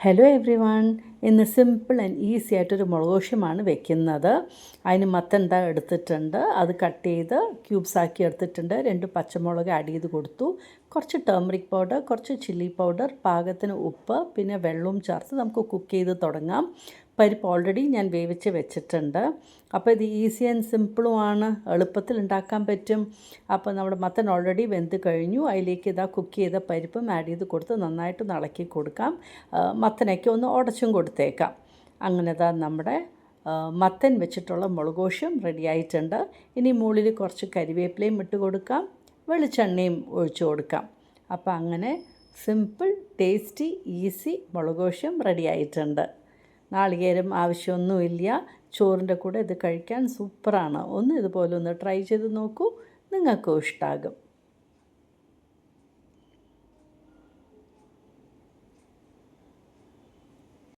Hello every one. ഇന്ന് simple and easy ആയിട്ടൊരു മുളകോശ്യമാണ് വെക്കുന്നത്. അതിന് മത്തൻ എടുത്തിട്ടുണ്ട്, അത് കട്ട് ചെയ്ത് ക്യൂബ്സ് ആക്കി എടുത്തിട്ടുണ്ട്. 2 പച്ചമുളക് ആഡ് ചെയ്ത് കൊടുത്തു. കുറച്ച് ടേമറിക് പൗഡർ, കുറച്ച് ചില്ലി പൗഡർ, പാകത്തിന് ഉപ്പ്, പിന്നെ വെള്ളവും ചേർത്ത് നമുക്ക് കുക്ക് ചെയ്ത് തുടങ്ങാം. പരിപ്പ് ഓൾറെഡി ഞാൻ വേവിച്ച് വെച്ചിട്ടുണ്ട്. അപ്പോൾ ഇത് ഈസി ആൻഡ് സിമ്പിളുമാണ്, എളുപ്പത്തിൽ ഉണ്ടാക്കാൻ പറ്റും. അപ്പോൾ നമ്മുടെ മത്തൻ ഓൾറെഡി വെന്ത് കഴിഞ്ഞു. അതിലേക്ക് കുക്ക് ചെയ്ത പരിപ്പും ആഡ് ചെയ്ത് കൊടുത്ത് നന്നായിട്ട് ഇളക്കി കൊടുക്കാം. മത്തനൊക്കെ ഒന്ന് ഉടച്ചും കൊടുത്തേക്കാം. അങ്ങനെ നമ്മുടെ മത്തൻ വെച്ചിട്ടുള്ള മുളകോശ്യം റെഡി ആയിട്ടുണ്ട്. ഇനി മുകളിൽ കുറച്ച് കരിവേപ്പിലയും ഇട്ട് കൊടുക്കാം, വെളിച്ചെണ്ണയും ഒഴിച്ചു കൊടുക്കാം. അപ്പോൾ അങ്ങനെ സിമ്പിൾ ടേസ്റ്റി ഈസി മുളകോശ്യം റെഡി ആയിട്ടുണ്ട്. നാളികേരം ആവശ്യമൊന്നുമില്ല. ചോറിൻ്റെ കൂടെ ഇത് കഴിക്കാൻ സൂപ്പറാണ്. ഇതുപോലെ ഒന്ന് ട്രൈ ചെയ്ത് നോക്കൂ, നിങ്ങൾക്കും ഇഷ്ടമാകും.